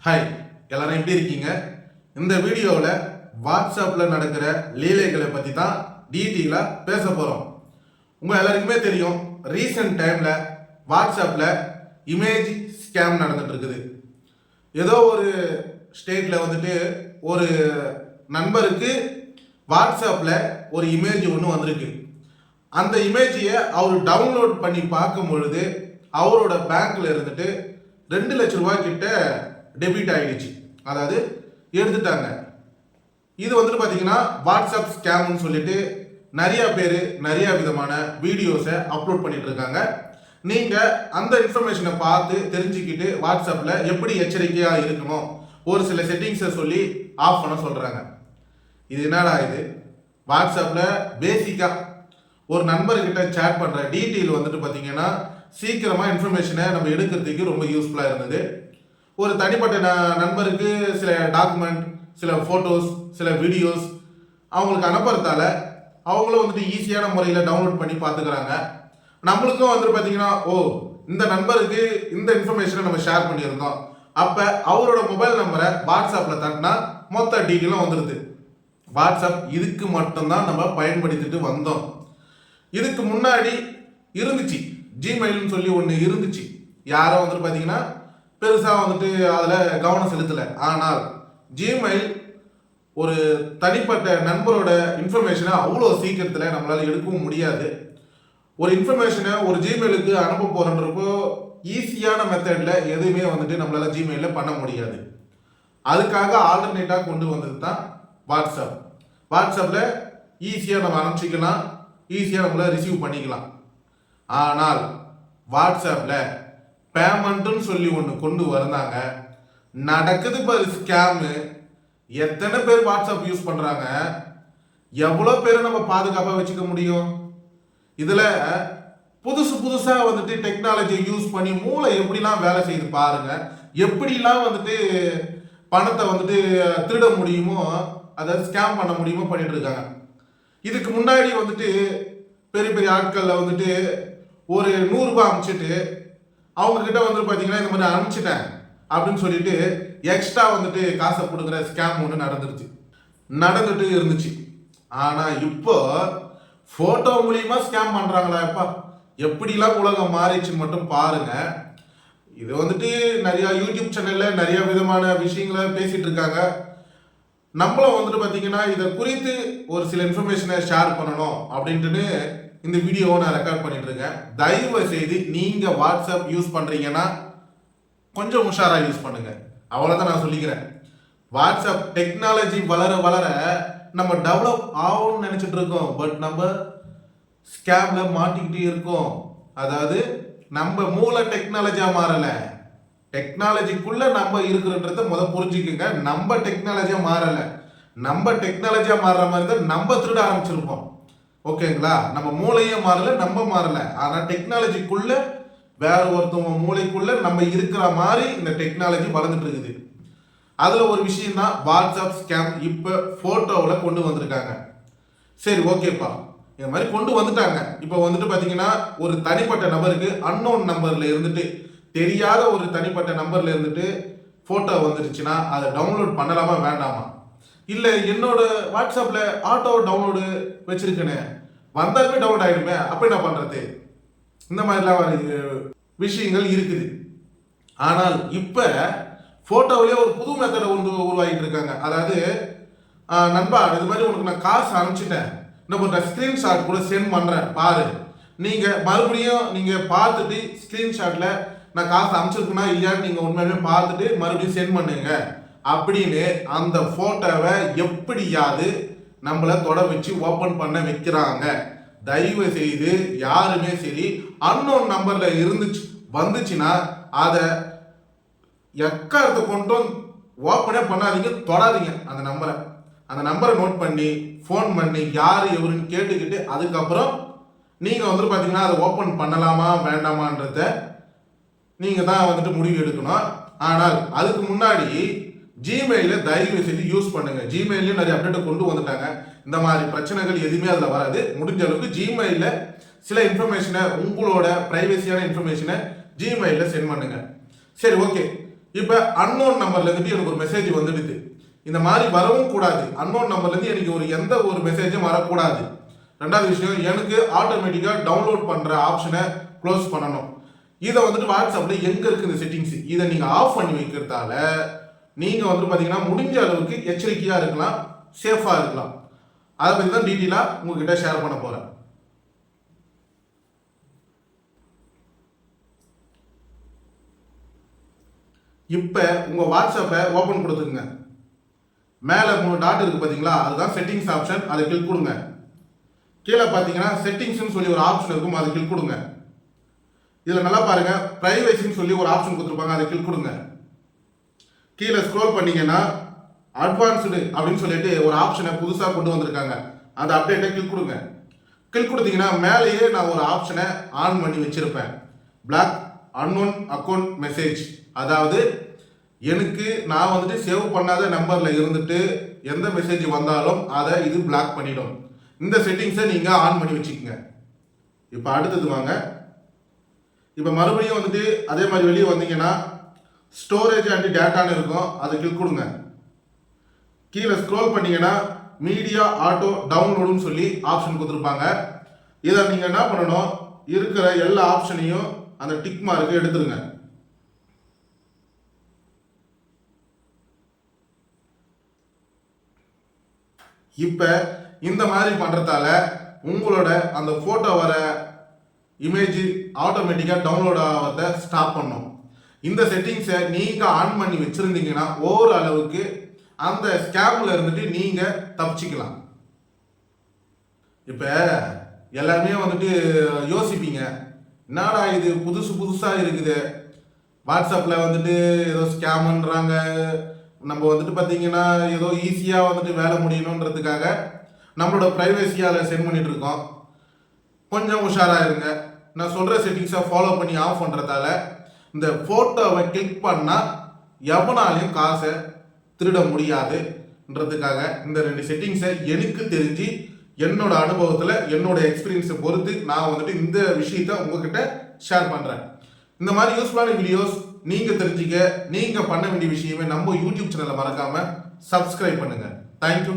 Hi, எல்லாரும் எப்படி இருக்கீங்க? இந்த வீடியோவில் வாட்ஸ்அப்பில் நடக்கிற லீலைகளை பற்றி தான் டீட்டெயிலாக பேச போகிறோம். உங்கள் எல்லாருக்குமே தெரியும், ரீசெண்ட் டைமில் வாட்ஸ்அப்பில் இமேஜ் ஸ்கேம் நடந்துட்டு இருக்குது. ஏதோ ஒரு ஸ்டேட்டில் வந்துட்டு ஒரு நண்பருக்கு வாட்ஸ்அப்பில் ஒரு இமேஜ் ஒன்று வந்திருக்கு. அந்த இமேஜையை அவர் டவுன்லோட் பண்ணி பார்க்கும் பொழுது அவரோட பேங்க்கில் இருந்துட்டு 2 லட்ச ரூபாய் கிட்ட டெபிட் ஆகிடுச்சு, அதாவது எடுத்துட்டாங்க. இது வந்துட்டு பார்த்தீங்கன்னா வாட்ஸ்அப் ஸ்கேம்னு சொல்லிட்டு நிறைய பேர் நிறைய விதமான வீடியோஸை அப்லோட் பண்ணிட்டு இருக்காங்க. நீங்கள் அந்த இன்ஃபர்மேஷனை பார்த்து தெரிஞ்சுக்கிட்டு வாட்ஸ்அப்பில் எப்படி எச்சரிக்கையாக இருக்கணும் ஒரு சில செட்டிங்ஸை சொல்லி ஆஃப் பண்ண சொல்கிறாங்க. இது என்னடா இது? வாட்ஸ்அப்பில் பேசிக்காக ஒரு நண்பர்கிட்ட சேட் பண்ணுற டீட்டெயில் வந்துட்டு பார்த்தீங்கன்னா சீக்கிரமாக இன்ஃபர்மேஷனை நம்ம எடுக்கிறதுக்கு ரொம்ப யூஸ்ஃபுல்லாக இருந்தது. ஒரு தனிப்பட்ட நண்பருக்கு சில டாக்குமெண்ட், சில ஃபோட்டோஸ், சில வீடியோஸ் அவங்களுக்கு அனுப்புறதால அவங்களும் வந்துட்டு ஈஸியான முறையில் டவுன்லோட் பண்ணி பார்த்துக்கிறாங்க. நம்மளுக்கும் வந்துட்டு பார்த்தீங்கன்னா இந்த நண்பருக்கு இந்த இன்ஃபர்மேஷனை நம்ம ஷேர் பண்ணியிருந்தோம், அப்போ அவரோட மொபைல் நம்பரை வாட்ஸ்அப்பில் தட்டினா மொத்த டீட்டெயிலும் வந்துடுது. வாட்ஸ்அப் இதுக்கு மட்டும்தான் நம்ம பயன்படுத்திட்டு வந்தோம். இதுக்கு முன்னாடி இருந்துச்சு ஜிமெயில்னு சொல்லி ஒன்று இருந்துச்சு. யாரோ வந்துட்டு பார்த்தீங்கன்னா பெருசாக வந்துட்டு அதில் கவனம் செலுத்தலை. ஆனால் ஜிமெயில் ஒரு தனிப்பட்ட நண்பரோட இன்ஃபர்மேஷனை அவ்வளோ சீக்கிரத்தில் நம்மளால் எடுக்கவும் முடியாது. ஒரு இன்ஃபர்மேஷனை ஒரு ஜிமெயிலுக்கு அனுப்ப போகிறன்றப்போ ஈஸியான மெத்தடில் எதுவுமே வந்துட்டு நம்மளால் ஜிமெயிலில் பண்ண முடியாது. அதுக்காக ஆல்டர்னேட்டாக கொண்டு வந்தது தான் வாட்ஸ்அப். வாட்ஸ்அப்பில் ஈஸியாக நம்ம அனுப்பிச்சிக்கலாம், ஈஸியாக நம்மளை ரிசீவ் பண்ணிக்கலாம். ஆனால் வாட்ஸ்அப்பில் பேமெண்ட்டுன்னு சொல்லி ஒன்று கொண்டு வந்தாங்க. நடக்குது பாரு ஸ்கேமு. எத்தனை பேர் வாட்ஸ்அப் யூஸ் பண்ணுறாங்க? எவ்வளோ பேரை நம்ம பாதுகாப்பாக வச்சுக்க முடியும்? இதில் புதுசாக வந்துட்டு டெக்னாலஜியை யூஸ் பண்ணி மூளை எப்படிலாம் வேலை செய்து பாருங்க. எப்படிலாம் வந்துட்டு பணத்தை வந்துட்டு திருட முடியுமோ, அதை ஸ்கேம் பண்ண முடியுமோ பண்ணிட்டு இருக்காங்க. இதுக்கு முன்னாடி வந்துட்டு பெரிய பெரிய ஆட்களில் வந்துட்டு ஒரு 100 ரூபாய் அனுப்பிச்சிட்டு அவங்க கிட்ட வந்துட்டு பார்த்தீங்கன்னா இந்த மாதிரி அனுப்பிச்சிட்டேன் அப்படின்னு சொல்லிட்டு எக்ஸ்ட்ரா வந்துட்டு காசை கொடுக்குற ஸ்கேம் ஒன்று நடந்துட்டு இருந்துச்சு. ஆனால் இப்போ ஃபோட்டோ மூலியமா ஸ்கேம் பண்ணுறாங்களா? எப்பா எப்படிலாம் உலகம் மாறிச்சுன்னு மட்டும் பாருங்க. இது வந்துட்டு நிறையா யூடியூப் சேனலில் நிறைய விதமான விஷயங்களை பேசிட்டு இருக்காங்க. நம்மளும் வந்துட்டு பார்த்தீங்கன்னா இதை குறித்து ஒரு சில இன்ஃபர்மேஷனை ஷேர் பண்ணணும் அப்படின்ட்டு இந்த வீடியோவை நான் ரெக்கார்ட் பண்ணிட்டு இருக்கேன். தயவு செய்து நீங்கள் வாட்ஸ்அப் யூஸ் பண்ணுறீங்கன்னா கொஞ்சம் உஷாராக யூஸ் பண்ணுங்க. அவ்வளோதான் நான் சொல்லிக்கிறேன். வாட்ஸ்அப் டெக்னாலஜி வளர வளர நம்ம டெவலப் ஆகும்னு நினச்சிட்டு இருக்கோம். பட் நம்ம ஸ்கேம்ல மாட்டிக்கிட்டு இருக்கோம். அதாவது நம்ம மூளை டெக்னாலஜியாக மாறலை, டெக்னாலஜிக்குள்ள நம்ம இருக்கிறன்றத புரிஞ்சுக்குங்க. நம்ம டெக்னாலஜியாக மாறலை. நம்ம டெக்னாலஜியாக மாறுற மாதிரி தான் நம்ம திருட ஆரம்பிச்சிருப்போம். ஓகேங்களா? நம்ம மூளையும் மாறல, நம்ம மாறல. ஆனால் டெக்னாலஜிக்குள்ள வேற ஒருத்தவங்க மூளைக்குள்ள நம்ம இருக்கிற மாதிரி இந்த டெக்னாலஜி வளர்ந்துட்டு இருக்குது. அதில் ஒரு விஷயம் தான் வாட்ஸ்அப் ஸ்கேம். இப்போ ஃபோட்டோவில் கொண்டு வந்திருக்காங்க. சரி, ஓகேப்பா, இந்த மாதிரி கொண்டு வந்துட்டாங்க. இப்போ வந்துட்டு பார்த்தீங்கன்னா ஒரு தனிப்பட்ட நபருக்கு அன்னோன் நம்பரில் இருந்துட்டு, தெரியாத ஒரு தனிப்பட்ட நம்பரில் இருந்துட்டு ஃபோட்டோ வந்துருச்சுன்னா அதை டவுன்லோட் பண்ணலாமா வேண்டாமா? இல்லை என்னோட வாட்ஸ்அப்பில் ஆட்டோ டவுன்லோடு வச்சிருக்கேன்னு வந்தாலுமே டவுன்லோட் ஆகிடுமே, அப்போ என்ன பண்ணுறது? இந்த மாதிரிலாம் விஷயங்கள் இருக்குது. ஆனால் இப்போ ஃபோட்டோவிலே ஒரு புது மெத்தடை உருவாகிட்டு இருக்காங்க. அதாவது நண்பா, இது மாதிரி உனக்கு நான் காசு அனுப்பிச்சிட்டேன், நம்ம ஒரு ஸ்க்ரீன்ஷாட் கூட சென்ட் பண்ணுறேன் பாரு, நீங்கள் மறுபடியும் நீங்கள் பார்த்துட்டு ஸ்க்ரீன்ஷாட்டில் நான் காசு அனுப்பிச்சிருக்கேன்னா இல்லையான்னு நீங்கள் உண்மையுமே பார்த்துட்டு மறுபடியும் சென்ட் பண்ணுங்க அப்படின்னு அந்த ஃபோட்டோவை எப்படியாவது நம்மளை தொட வச்சு ஓப்பன் பண்ண வைக்கிறாங்க. தயவு செய்து யாருமே சரி அன்னோன் நம்பரில் வந்துச்சுன்னா அதை எக்காரத்தை கொண்டு ஓப்பனே பண்ணாதீங்க, தொடாதீங்க. அந்த நம்பரை நோட் பண்ணி ஃபோன் பண்ணி யார் எவருன்னு கேட்டுக்கிட்டு அதுக்கப்புறம் நீங்கள் வந்துட்டு பார்த்தீங்கன்னா அதை ஓப்பன் பண்ணலாமா வேண்டாமான்றத நீங்கள் தான் வந்துட்டு முடிவு எடுக்கணும். ஆனால் அதுக்கு முன்னாடி ஜிமெயிலை தயவு செய்து யூஸ் பண்ணுங்க. ஜிமெயிலையும் நிறைய அப்டேட்டை கொண்டு வந்துட்டாங்க. இந்த மாதிரி பிரச்சனைகள் எதுவுமே அதில் வராது. முடிஞ்ச அளவுக்கு ஜிமெயிலில் சில இன்ஃபர்மேஷனை, உங்களோட ப்ரைவசியான இன்ஃபர்மேஷனை ஜிமெயிலில் சென்ட் பண்ணுங்க. சரி, ஓகே. இப்போ அன்னோன் நம்பர்ல இருந்துட்டு எனக்கு ஒரு மெசேஜ் வந்துடுது. இந்த மாதிரி வரவும் கூடாது. அன்னோன் நம்பர்ல இருந்து எனக்கு எந்த ஒரு மெசேஜும் வரக்கூடாது. ரெண்டாவது விஷயம், எனக்கு ஆட்டோமேட்டிக்கா டவுன்லோட் பண்ற ஆப்ஷனை க்ளோஸ் பண்ணணும். இதை வந்துட்டு வாட்ஸ்அப்ல எங்க இருக்கு இந்த செட்டிங்ஸ், இதை நீங்க ஆஃப் பண்ணி வைக்கிறதால நீங்க வந்துட்டு பாத்தீங்கன்னா முடிஞ்ச அளவுக்கு எச்சரிக்கையா இருக்கலாம், சேஃபா இருக்கலாம். அதை பத்தி தான் டீட்டெயிலா உங்ககிட்ட ஷேர் பண்ண போறேன். இப்போ உங்க வாட்ஸ்அப்பை ஓபன் கொடுத்துங்க. மேல 3 டாட் இருக்கு பாத்தீங்களா, அதுதான் செட்டிங்ஸ் ஆப்ஷன். அதை கிளிக் கொடுங்க. கீழே பாத்தீங்கன்னா செட்டிங்ஸ்னு சொல்லி ஒரு ஆப்ஷன் இருக்கும், அதை கிளிக் கொடுங்க. இதுல நல்லா பாருங்க, பிரைவசின்னு சொல்லி ஒரு ஆப்ஷன் கொடுத்துருப்பாங்க, அதை கிளிக் கொடுங்க. கீழே ஸ்க்ரோல் பண்ணீங்கன்னா அட்வான்ஸ்டு அப்படின்னு சொல்லிட்டு ஒரு ஆப்ஷனை புதுசா கொண்டு வந்திருக்காங்க, அந்த அப்டேட்டை கிளிக் கொடுங்க. கிளிக் கொடுத்தீங்கன்னா மேலேயே நான் ஒரு ஆப்ஷனை ஆன் பண்ணி வச்சிருப்பேன், பிளாக் அன்னோன் அக்கௌண்ட் மெசேஜ். அதாவது எனக்கு நான் வந்துட்டு சேவ் பண்ணாத நம்பர்ல இருந்துட்டு எந்த மெசேஜ் வந்தாலும் அதை இது பிளாக் பண்ணிடும். இந்த செட்டிங்ஸை நீங்க ஆன் பண்ணி வச்சுக்கோங்க. இப்போ அடுத்தது வாங்க. இப்போ மறுபடியும் வந்துட்டு அதே மாதிரி வெளியே வந்தீங்கன்னா ஸ்டோரேஜ் அண்ட் டேட்டான்னு இருக்கும், அதை கிளிக் கொடுங்க. கீழே ஸ்க்ரோல் பண்ணீங்கன்னா மீடியா ஆட்டோ டவுன்லோடுன்னு சொல்லி ஆப்ஷன் கொடுத்துருப்பாங்க. இதை நீங்க என்ன பண்ணணும், இருக்கிற எல்லா ஆப்ஷனையும் அந்த டிக் மார்க்கு எடுத்துருங்க. இப்போ இந்த மாதிரி பண்றதால உங்களோட அந்த போட்டோ வர இமேஜ் ஆட்டோமேட்டிக்கா டவுன்லோட் ஆகிறத ஸ்டாப் பண்ணும். இந்த செட்டிங்ஸை நீங்க ஆன் பண்ணி வச்சிருந்தீங்கன்னா ஓரளவுக்கு அந்த ஸ்கேம்ல இருந்துட்டு நீங்க தப்பிச்சுக்கலாம். இப்ப எல்லாருமே வந்துட்டு யோசிப்பீங்க, என்னடா இது புதுசு புதுசா இருக்குது, வாட்ஸ்அப்ல வந்துட்டு ஏதோ ஸ்கேம்ன்றாங்க, நம்ம வந்துட்டு பார்த்தீங்கன்னா ஏதோ ஈஸியாக வந்துட்டு வேலை முடியணுன்றதுக்காக நம்மளோட ப்ரைவசியை அதை சென்ட் பண்ணிட்டு இருக்கோம். கொஞ்சம் உஷாராக இருங்க. நான் சொல்கிற செட்டிங்ஸை ஃபாலோ பண்ணி ஆஃப் பண்ணுறதால இந்த ஃபோட்டோவை கிளிக் பண்ணால் எவனாலையும் காசை திருட முடியாதுன்றதுக்காக இந்த 2 செட்டிங்ஸை எனக்கு தெரிஞ்சு என்னோட அனுபவத்தில் என்னோட எக்ஸ்பீரியன்ஸை பொறுத்து நான் வந்துட்டு இந்த விஷயத்தை உங்ககிட்ட ஷேர் பண்ணுறேன். இந்த மாதிரி யூஸ்ஃபுல்லான வீடியோஸ் நீங்க தெரிஞ்சுக்க நீங்க பண்ண வேண்டிய விஷயமே நம்ம யூடியூப் சேனலை மறக்காம சப்ஸ்கிரைப் பண்ணுங்க. தேங்க்யூ.